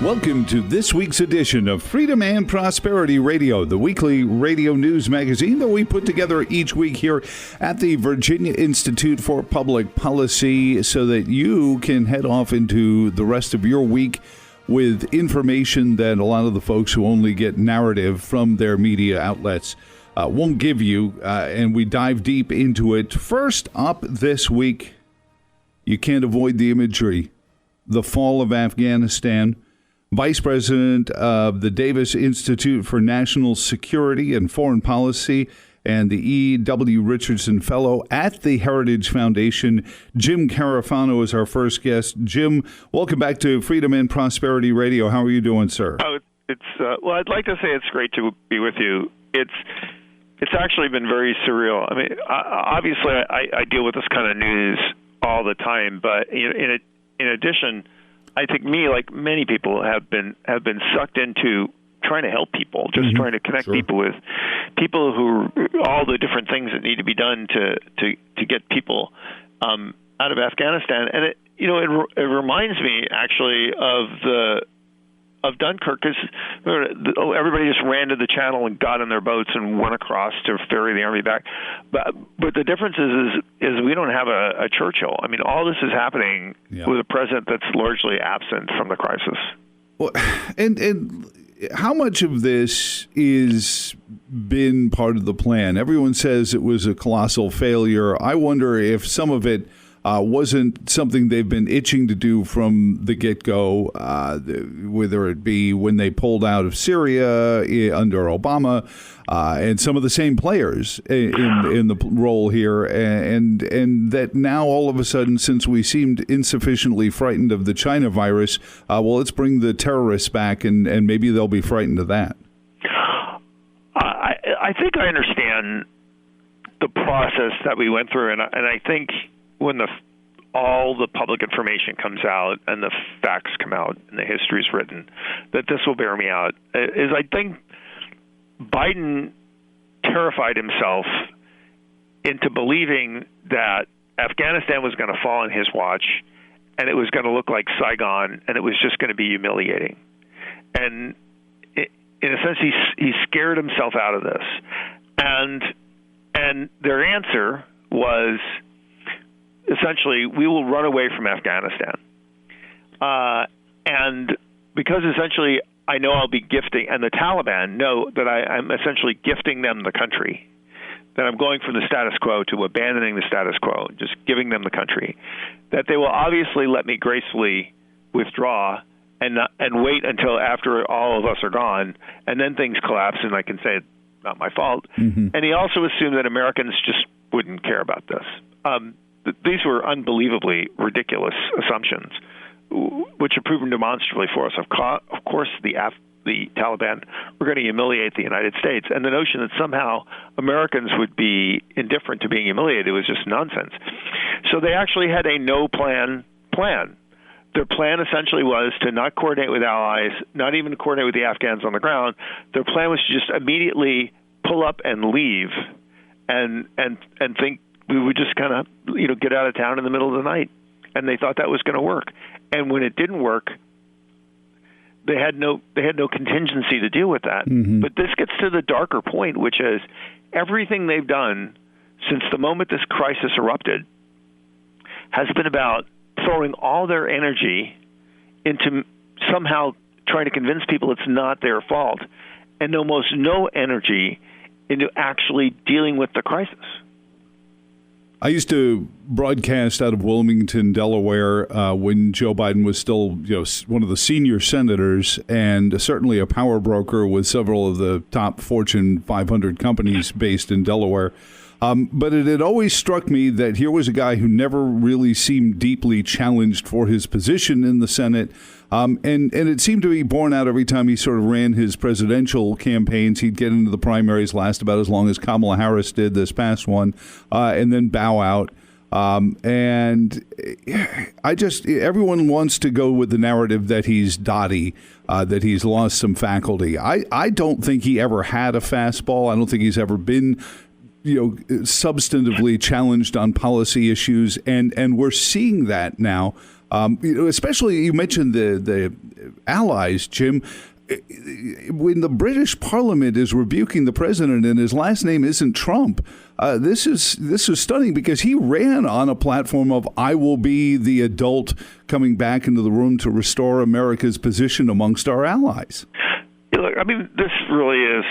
Welcome to this week's edition of Freedom and Prosperity Radio, the weekly radio news magazine that we put together each week here at the Virginia Institute for Public Policy so that you can head off into the rest of your week with information that a lot of the folks who only get narrative from their media outlets won't give you, and we dive deep into it. First up this week, you can't avoid the imagery, the fall of Afghanistan. Vice President of the Davis Institute for National Security and Foreign Policy and the E.W. Richardson Fellow at the Heritage Foundation, Jim Carafano, is our first guest. Jim, welcome back to Freedom and Prosperity Radio. How are you doing, sir? Well, I'd like to say it's great to be with you. It's actually been very surreal. I mean, obviously, I deal with this kind of news all the time, but in addition, I think like many people, have been sucked into trying to help people, just trying to connect people with people who all the different things that need to be done to get people out of Afghanistan. And it reminds me actually of Dunkirk, because everybody just ran to the channel and got in their boats and went across to ferry the army back. But the difference is we don't have a Churchill. I mean, all this is happening with a president that's largely absent from the crisis. Well, and how much of this is been part of the plan? Everyone says it was a colossal failure. I wonder if some of it wasn't something they've been itching to do from the get-go, whether it be when they pulled out of Syria under Obama, and some of the same players in the role here, and that now all of a sudden, since we seemed insufficiently frightened of the China virus, well, let's bring the terrorists back, and maybe they'll be frightened of that. I think I understand the process that we went through, and I think when all the public information comes out and the facts come out and the history is written, that this will bear me out, is I think Biden terrified himself into believing that Afghanistan was going to fall on his watch, and it was going to look like Saigon, and it was just going to be humiliating. And in a sense, he scared himself out of this. And their answer was, essentially, we will run away from Afghanistan. And because essentially I know I'll be gifting, and the Taliban know that I'm essentially gifting them the country, that I'm going from the status quo to abandoning the status quo, just giving them the country, that they will obviously let me gracefully withdraw and wait until after all of us are gone, and then things collapse and I can say it's not my fault. Mm-hmm. And he also assumed that Americans just wouldn't care about this. These were unbelievably ridiculous assumptions, which have proven demonstrably for us. Of course, the Taliban were going to humiliate the United States, and the notion that somehow Americans would be indifferent to being humiliated was just nonsense. So they actually had a no-plan plan. Their plan essentially was to not coordinate with allies, not even coordinate with the Afghans on the ground. Their plan was to just immediately pull up and leave and think we would just kind of, get out of town in the middle of the night. And they thought that was going to work. And when it didn't work, they had no contingency to deal with that. Mm-hmm. But this gets to the darker point, which is everything they've done since the moment this crisis erupted has been about throwing all their energy into somehow trying to convince people it's not their fault, and almost no energy into actually dealing with the crisis. I used to broadcast out of Wilmington, Delaware, when Joe Biden was still, one of the senior senators and certainly a power broker with several of the top Fortune 500 companies based in Delaware. But it had always struck me that here was a guy who never really seemed deeply challenged for his position in the Senate. And it seemed to be borne out every time he sort of ran his presidential campaigns. He'd get into the primaries, last about as long as Kamala Harris did this past one, and then bow out. And everyone wants to go with the narrative that he's dotty, that he's lost some faculty. I don't think he ever had a fastball. I don't think he's ever been substantively challenged on policy issues, and we're seeing that now. Especially, you mentioned the allies, Jim. When the British Parliament is rebuking the president and his last name isn't Trump, this is stunning because he ran on a platform of "I will be the adult coming back into the room to restore America's position amongst our allies." Look, I mean, this really is,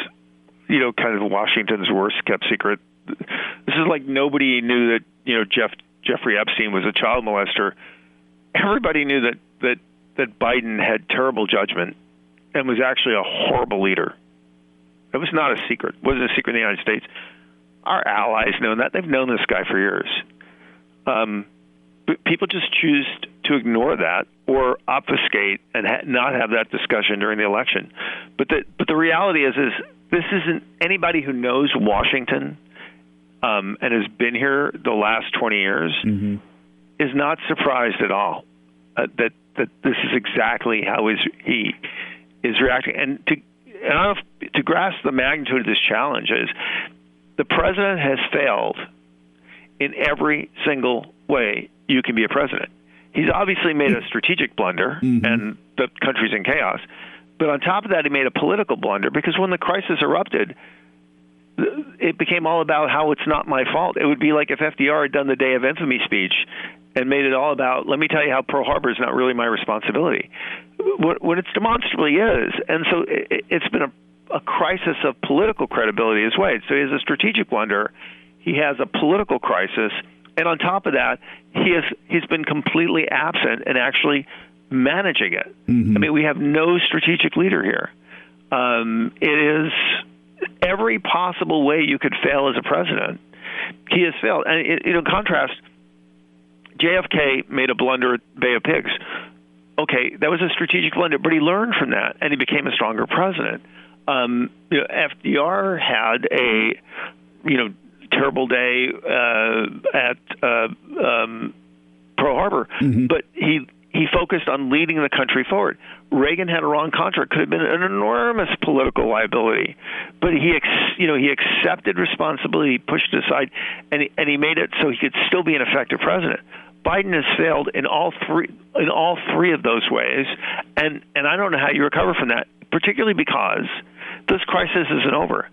kind of Washington's worst kept secret. This is like nobody knew that Jeffrey Epstein was a child molester. Everybody knew that Biden had terrible judgment and was actually a horrible leader. It was not a secret. It wasn't a secret in the United States. Our allies know that. They've known this guy for years. But people just choose to ignore that or obfuscate and not have that discussion during the election. But the reality is this isn't anybody who knows Washington and has been here the last 20 years is not surprised at all that this is exactly how he is reacting. And to grasp the magnitude of this challenge is the president has failed in every single way you can be a president. He's obviously made a strategic blunder, and the country's in chaos. But on top of that, he made a political blunder because when the crisis erupted, it became all about how it's not my fault. It would be like if FDR had done the Day of Infamy speech and made it all about, let me tell you how Pearl Harbor is not really my responsibility. What it demonstrably is. And so it's been a crisis of political credibility as well. So he has a strategic blunder. He has a political crisis. And on top of that, he's been completely absent in actually managing it. I mean, we have no strategic leader here. It is every possible way you could fail as a president. He has failed. And in contrast, JFK made a blunder at Bay of Pigs. Okay, that was a strategic blunder, but he learned from that, and he became a stronger president. FDR had a terrible day at Pearl Harbor, but he focused on leading the country forward. Reagan had a wrong contract; could have been an enormous political liability, but he accepted responsibility, pushed it aside, and he made it so he could still be an effective president. Biden has failed in all three of those ways, and I don't know how you recover from that, particularly because this crisis isn't over.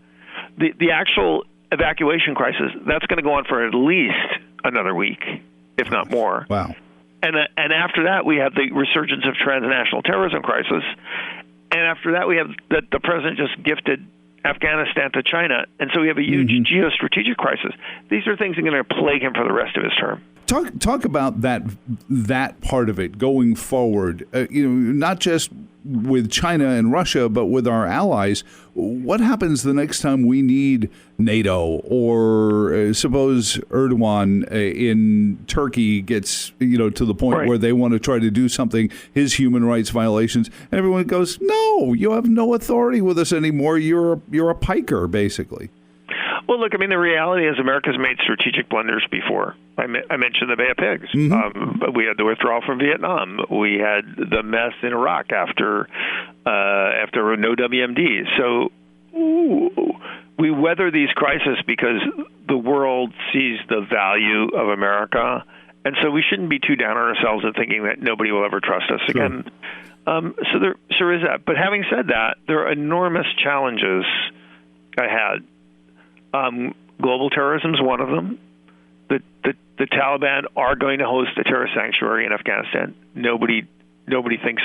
The actual evacuation crisis, that's going to go on for at least another week, if not more. Wow. And after that, we have the resurgence of transnational terrorism crisis. And after that, we have the president just gifted Afghanistan to China. And so we have a huge geostrategic crisis. These are things that are going to plague him for the rest of his term. Talk about that part of it going forward, not just with China and Russia, but with our allies. What happens the next time we need NATO, or suppose Erdogan in Turkey gets to the point where they want to try to do something, his human rights violations, and everyone goes, "No, you have no authority with us anymore. You're a piker, basically." Well, look, I mean, the reality is America's made strategic blunders before. I mentioned the Bay of Pigs. We had the withdrawal from Vietnam. We had the mess in Iraq after no WMD. So we weather these crises because the world sees the value of America. And so we shouldn't be too down on ourselves and thinking that nobody will ever trust us again. So there sure is that. But having said that, there are enormous challenges ahead. Global terrorism is one of them. The Taliban are going to host a terrorist sanctuary in Afghanistan. Nobody thinks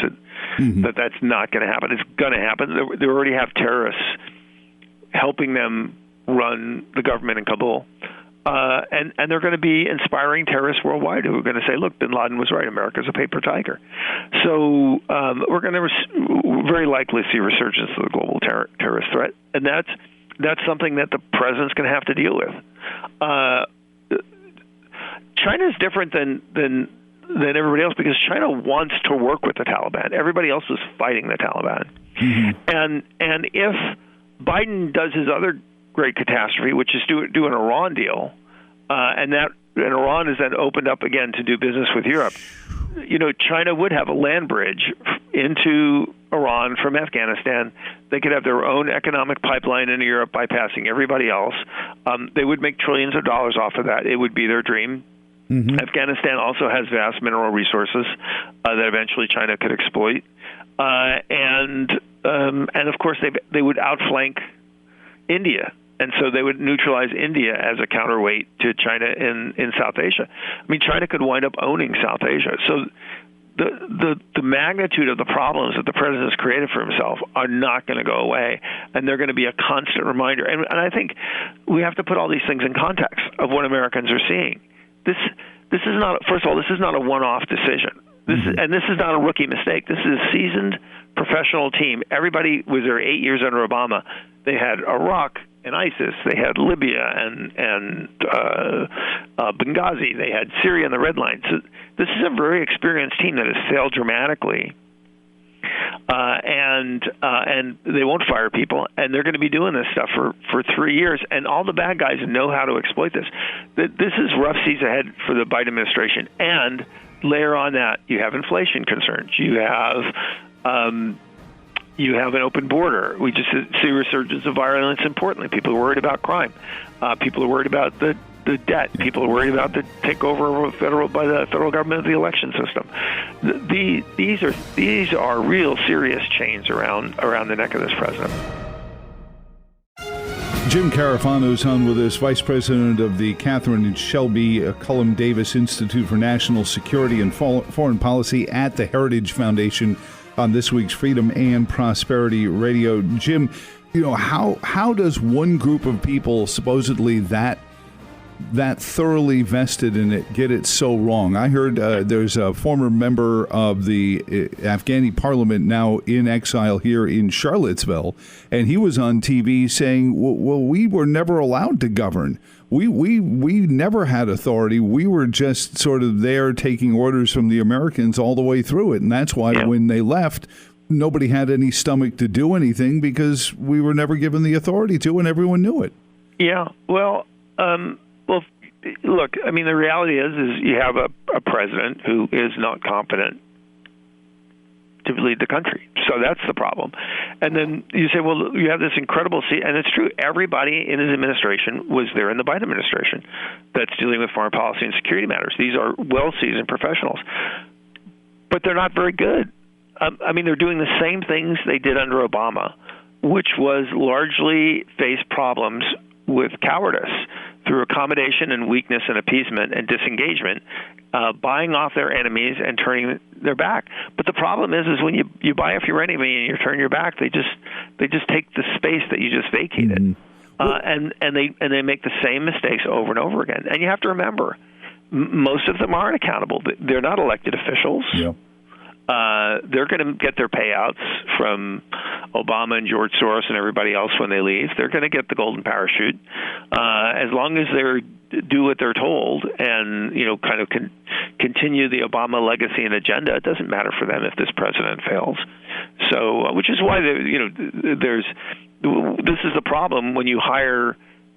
that that's not going to happen. It's going to happen. They already have terrorists helping them run the government in Kabul. And they're going to be inspiring terrorists worldwide who are going to say, look, bin Laden was right. America's a paper tiger. So we're going to very likely see resurgence of the global terrorist threat. And that's something that the president's going to have to deal with. China is different than everybody else because China wants to work with the Taliban. Everybody else is fighting the Taliban. And if Biden does his other great catastrophe, which is do an Iran deal, and Iran is then opened up again to do business with Europe, China would have a land bridge into Iran from Afghanistan. They could have their own economic pipeline into Europe bypassing everybody else. They would make trillions of dollars off of that. It would be their dream. Afghanistan also has vast mineral resources that eventually China could exploit. and of course they would outflank India. And so they would neutralize India as a counterweight to China in South Asia. I mean, China could wind up owning South Asia. So the magnitude of the problems that the president has created for himself are not going to go away, and they're going to be a constant reminder. And I think we have to put all these things in context of what Americans are seeing. This is not, first of all, this is not a one-off decision. This is not a rookie mistake. This is a seasoned professional team. Everybody was there 8 years under Obama. They had Iraq and ISIS. They had Libya and Benghazi. They had Syria and the Red Line. So this is a very experienced team that has failed dramatically, and they won't fire people. And they're going to be doing this stuff for 3 years. And all the bad guys know how to exploit this. This is rough seas ahead for the Biden administration. And layer on that, you have inflation concerns. You have an open border. We just see resurgence of violence. Importantly, people are worried about crime. People are worried about the debt. People are worried about the takeover by the federal government of the election system. These are real serious chains around the neck of this president. Jim Carafano is on with us, Vice President of the Catherine and Shelby Cullum Davis Institute for National Security and Foreign Policy at the Heritage Foundation, on this week's Freedom and Prosperity Radio. Jim, how does one group of people supposedly that thoroughly vested in it get it so wrong? I heard there's a former member of the Afghani parliament now in exile here in Charlottesville, and he was on TV saying, well, we were never allowed to govern. We never had authority. We were just sort of there taking orders from the Americans all the way through it. And that's why when they left, nobody had any stomach to do anything, because we were never given the authority to, and everyone knew it. Yeah, well, look, I mean, the reality is you have a president who is not competent to lead the country. So that's the problem. And then you say, well, you have this incredible seat, and it's true. Everybody in his administration was there in the Biden administration that's dealing with foreign policy and security matters. These are well-seasoned professionals, but they're not very good. I mean, they're doing the same things they did under Obama, which was largely face problems with cowardice through accommodation and weakness and appeasement and disengagement, buying off their enemies and turning their back. But the problem is when you buy off your enemy and you turn your back, they just take the space that you just vacated, and they make the same mistakes over and over again. And you have to remember, most of them aren't accountable. They're not elected officials. Yeah. They're going to get their payouts from Obama and George Soros and everybody else when they leave. They're going to get the golden parachute as long as they do what they're told and kind of continue the Obama legacy and agenda. It doesn't matter for them if this president fails. So, which is why this is the problem when you hire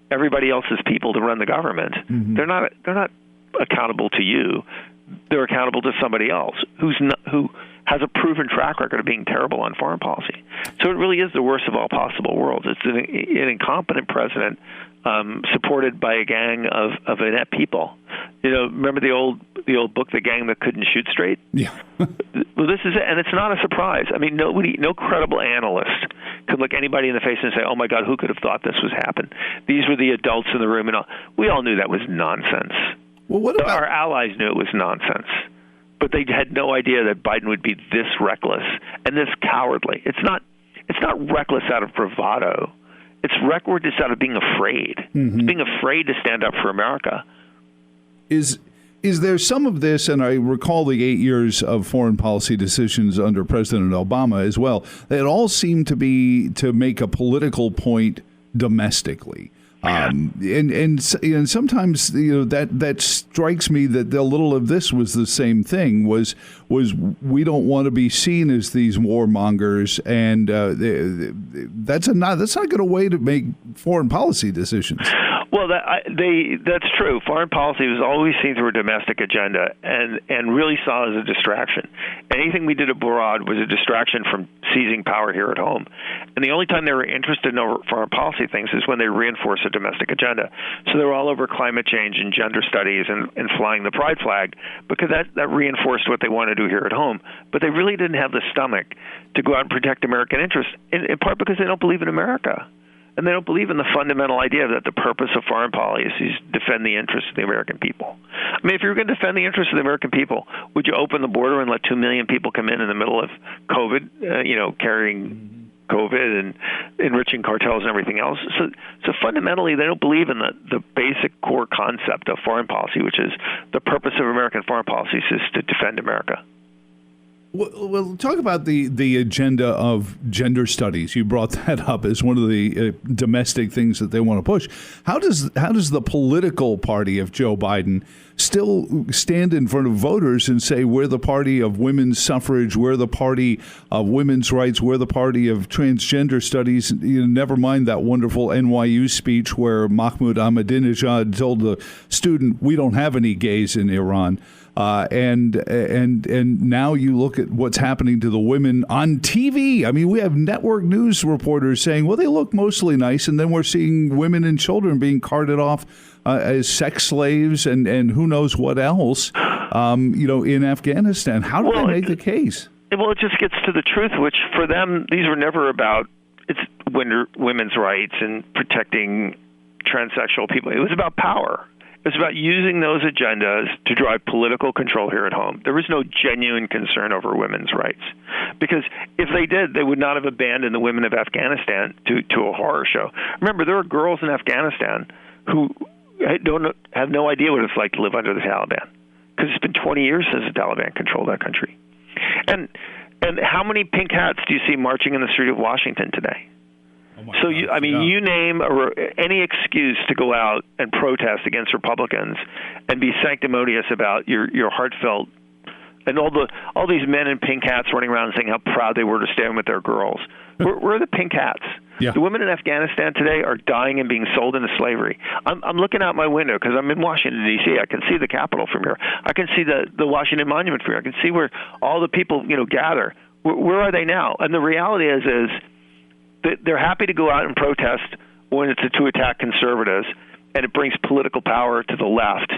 everybody else's people to run the government. Mm-hmm. They're not accountable to you. They're accountable to somebody else who has a proven track record of being terrible on foreign policy. So it really is the worst of all possible worlds. It's an incompetent president supported by a gang of inept people. Remember the old book, The Gang That Couldn't Shoot Straight? Yeah. Well, this is it, and it's not a surprise. I mean, no credible analyst could look anybody in the face and say, "Oh my God, who could have thought this was happen?" These were the adults in the room, and we all knew that was nonsense. Well, what about our allies knew it was nonsense, but they had no idea that Biden would be this reckless and this cowardly. It's not reckless out of bravado. It's reckless out of being afraid. Mm-hmm. It's being afraid to stand up for America. Is there some of this, and I recall the 8 years of foreign policy decisions under President Obama as well, that all seem to be to make a political point domestically. And sometimes that strikes me that a little of this was the same thing. Was we don't want to be seen as these warmongers, and that's not a good way to make foreign policy decisions. Well, that's true. Foreign policy was always seen through a domestic agenda and really saw as a distraction. Anything we did abroad was a distraction from seizing power here at home. And the only time they were interested in foreign policy things is when they reinforced a domestic agenda. So they were all over climate change and gender studies and flying the pride flag because that reinforced what they want to do here at home. But they really didn't have the stomach to go out and protect American interests, in part because they don't believe in America. And they don't believe in the fundamental idea that the purpose of foreign policy is to defend the interests of the American people. I mean, if you're going to defend the interests of the American people, would you open the border and let 2 million people come in the middle of COVID, carrying COVID and enriching cartels and everything else? So fundamentally, they don't believe in the basic core concept of foreign policy, which is the purpose of American foreign policy is to defend America. Well, talk about the agenda of gender studies. You brought that up as one of the domestic things that they want to push. How does the political party of Joe Biden still stand in front of voters and say we're the party of women's suffrage, we're the party of women's rights, we're the party of transgender studies? Never mind that wonderful NYU speech where Mahmoud Ahmadinejad told the student, "We don't have any gays in Iran." And now you look at what's happening to the women on TV. I mean, we have network news reporters saying, well, they look mostly nice, and then we're seeing women and children being carted off as sex slaves and who knows what else, in Afghanistan. How do they make the case? Well, it just gets to the truth, which for them, these were never about women's rights and protecting transsexual people. It was about power. It's about using those agendas to drive political control here at home. There was no genuine concern over women's rights. Because if they did, they would not have abandoned the women of Afghanistan to a horror show. Remember, there are girls in Afghanistan who have no idea what it's like to live under the Taliban. Because it's been 20 years since the Taliban controlled that country. And how many pink hats do you see marching in the street of Washington today? So, you name any excuse to go out and protest against Republicans and be sanctimonious about your heartfelt, and all these men in pink hats running around saying how proud they were to stand with their girls. Where are the pink hats? Yeah. The women in Afghanistan today are dying and being sold into slavery. I'm looking out my window because I'm in Washington, D.C. I can see the Capitol from here. I can see the Washington Monument from here. I can see where all the people gather. Where are they now? And the reality is they're happy to go out and protest when it's to attack conservatives, and it brings political power to the left.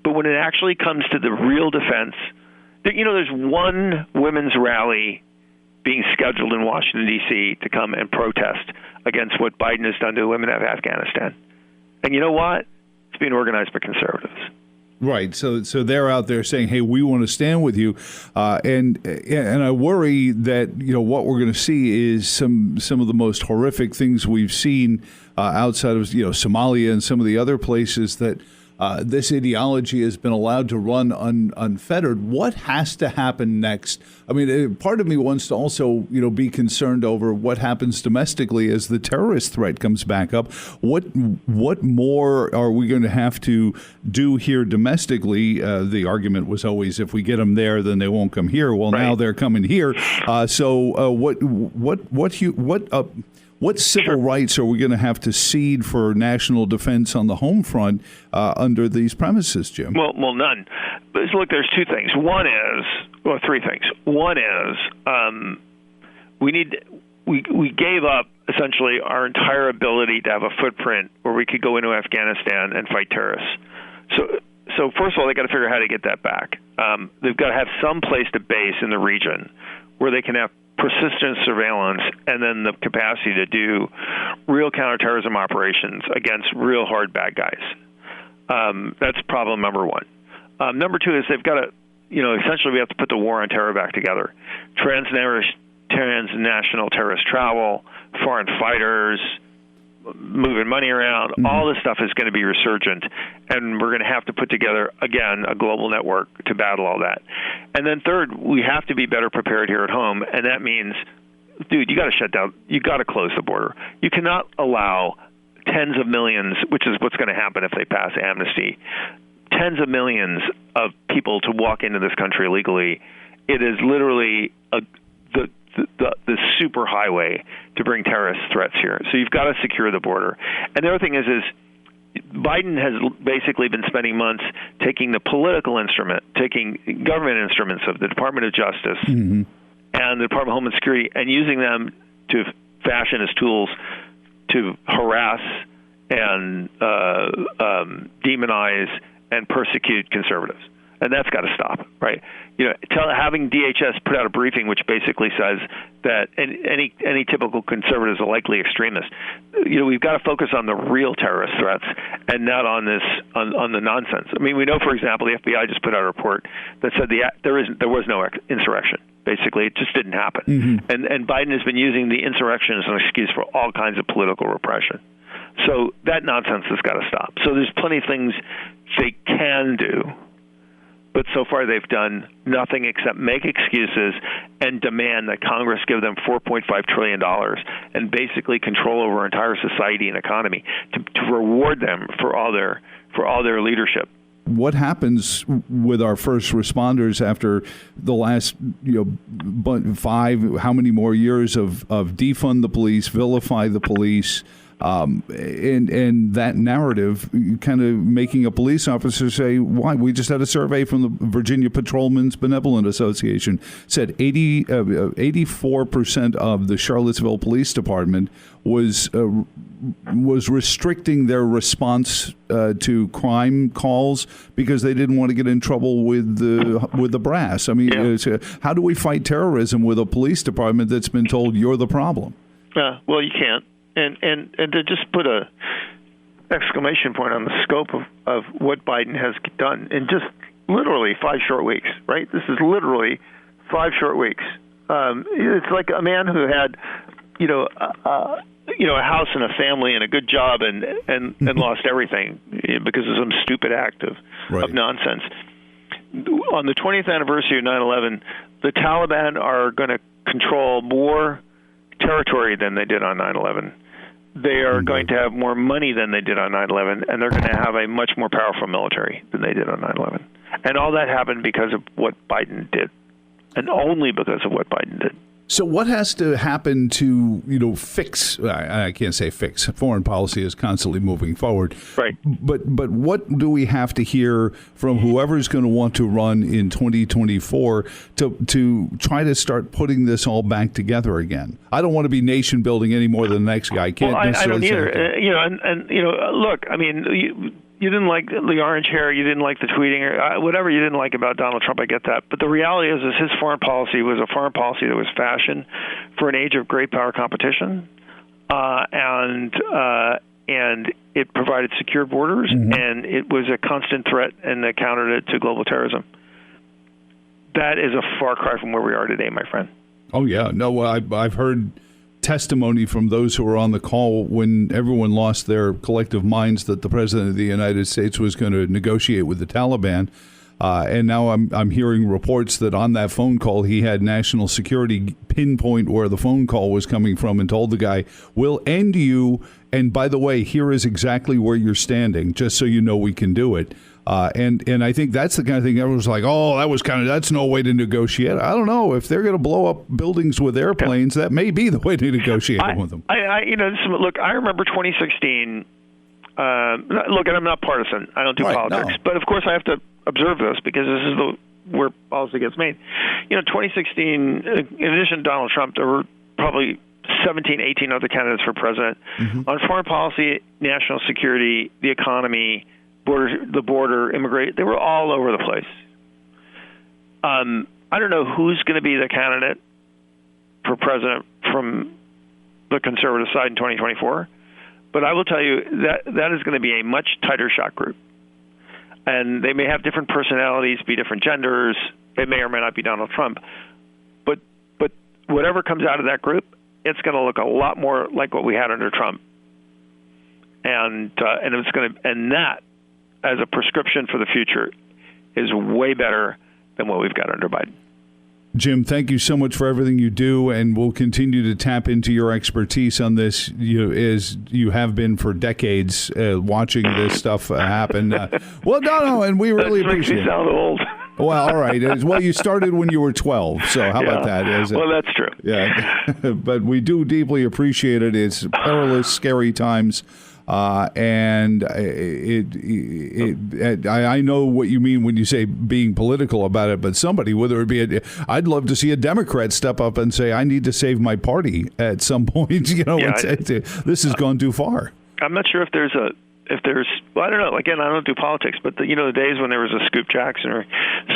But when it actually comes to the real defense, there's one women's rally being scheduled in Washington, D.C. to come and protest against what Biden has done to the women of Afghanistan. And you know what? It's being organized by conservatives. Right. So they're out there saying, hey, we want to stand with you. And I worry that, what we're going to see is some of the most horrific things we've seen outside of, Somalia and some of the other places that this ideology has been allowed to run unfettered. What has to happen next? I mean, part of me wants to also, be concerned over what happens domestically as the terrorist threat comes back up. What more are we going to have to do here domestically? The argument was always, if we get them there, then they won't come here. Well, right. Now they're coming here. What civil rights are we going to have to cede for national defense on the home front under these premises, Jim? Well, none. But look, there's two things. Three things. One is we gave up essentially our entire ability to have a footprint where we could go into Afghanistan and fight terrorists. So first of all, they got to figure out how to get that back. They've got to have some place to base in the region where they can have persistent surveillance and then the capacity to do real counterterrorism operations against real hard bad guys. That's problem number one. Number two is they've got to, essentially we have to put the war on terror back together. Transnational terrorist travel, foreign fighters, moving money around, all this stuff is going to be resurgent, and we're going to have to put together, again, a global network to battle all that. And then third, we have to be better prepared here at home, and that means, dude, you got to shut down, you got to close the border. You cannot allow tens of millions, which is what's going to happen if they pass amnesty, tens of millions of people to walk into this country illegally. It is literally the super highway to bring terrorist threats here. So you've got to secure the border. And the other thing is Biden has basically been spending months taking the political instrument, taking government instruments of the Department of Justice and the Department of Homeland Security, and using them to fashion as tools to harass and demonize and persecute conservatives. And that's got to stop, right? Having DHS put out a briefing which basically says that any typical conservative is a likely extremist. We've got to focus on the real terrorist threats and not on the nonsense. I mean, we know, for example, the FBI just put out a report that said there was no insurrection. Basically, it just didn't happen. And Biden has been using the insurrection as an excuse for all kinds of political repression. So that nonsense has got to stop. So there's plenty of things they can do. But so far they've done nothing except make excuses and demand that Congress give them $4.5 trillion and basically control over our entire society and economy to reward them for all their leadership. What happens with our first responders after the last how many more years of defund the police, vilify the police, and that narrative kind of making a police officer say, why? We just had a survey from the Virginia Patrolmen's Benevolent Association said 84% of the Charlottesville Police Department was restricting their response to crime calls because they didn't want to get in trouble with the brass. I mean, how do we fight terrorism with a police department that's been told you're the problem? Well, you can't. And to just put a exclamation point on the scope of what Biden has done in just literally 5 short weeks, right? This is literally 5 short weeks. It's like a man who had, a house and a family and a good job and lost everything because of some stupid act of nonsense. On the 20th anniversary of 9/11, the Taliban are going to control more territory than they did on 9/11. They are going to have more money than they did on 9/11, and they're going to have a much more powerful military than they did on 9/11. And all that happened because of what Biden did, and only because of what Biden did. So what has to happen to, fix, I can't say fix, foreign policy is constantly moving forward. Right. But what do we have to hear from whoever's going to want to run in 2024 to try to start putting this all back together again? I don't want to be nation building any more than the next guy. I don't either. Look, I mean, you didn't like the orange hair, you didn't like the tweeting, or whatever you didn't like about Donald Trump, I get that. But the reality is his foreign policy was a foreign policy that was fashioned for an age of great power competition, and it provided secure borders, and it was a constant threat and a counter to global terrorism. That is a far cry from where we are today, my friend. Oh, yeah. No, I've heard testimony from those who were on the call when everyone lost their collective minds that the president of the United States was going to negotiate with the Taliban. And now I'm hearing reports that on that phone call, he had national security pinpoint where the phone call was coming from and told the guy, we'll end you. And by the way, here is exactly where you're standing, just so you know we can do it. And I think that's the kind of thing everyone's like, oh, that's no way to negotiate. I don't know. If they're going to blow up buildings with airplanes, that may be the way to negotiate with them. Look, I remember 2016. Look, and I'm not partisan. I don't do politics. No. But, of course, I have to observe this because this is where policy gets made. 2016, in addition to Donald Trump, there were probably 17, 18 other candidates for president. On foreign policy, national security, the economy, the border, immigration, they were all over the place. I don't know who's going to be the candidate for president from the conservative side in 2024, but I will tell you that is going to be a much tighter shot group. And they may have different personalities, be different genders. They may or may not be Donald Trump. But whatever comes out of that group, it's going to look a lot more like what we had under Trump. And it's going to, and that, as a prescription for the future, is way better than what we've got under Biden. Jim, thank you so much for everything you do, and we'll continue to tap into your expertise on this, as you have been for decades, watching this stuff happen. And we really appreciate it. Makes me sound old. Well, all right. Well, you started when you were 12, so how about that? Well, that's true. Yeah, but we do deeply appreciate it. It's perilous, scary times. And I know what you mean when you say being political about it, but somebody, whether it be, I'd love to see a Democrat step up and say, I need to save my party at some point. This has gone too far. I'm not sure if there's well, I don't know. Again, I don't do politics, but the days when there was a Scoop Jackson or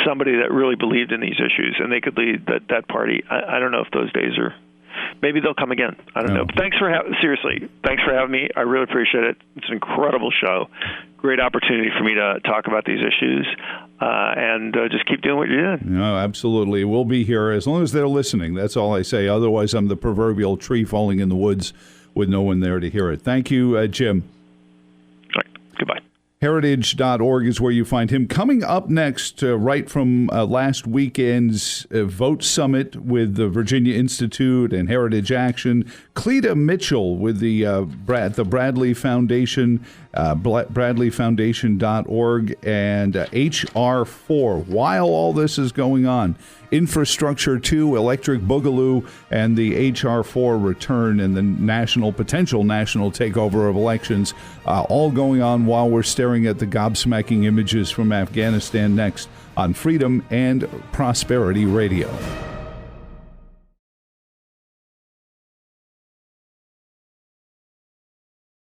somebody that really believed in these issues and they could lead that party, I don't know if those days are. Maybe they'll come again. I don't know. But thanks for having me. I really appreciate it. It's an incredible show. Great opportunity for me to talk about these issues, and just keep doing what you're doing. No, absolutely. We'll be here as long as they're listening. That's all I say. Otherwise, I'm the proverbial tree falling in the woods with no one there to hear it. Thank you, Jim. All right. Goodbye. Heritage.org is where you find him. Coming up next, right from last weekend's Vote Summit with the Virginia Institute and Heritage Action, Cleta Mitchell with the Bradley Foundation, bradleyfoundation.org, and HR 4. While all this is going on, Infrastructure 2, Electric Boogaloo, and the HR 4 return and the potential national takeover of elections, all going on while we're staring at the gobsmacking images from Afghanistan next on Freedom and Prosperity Radio.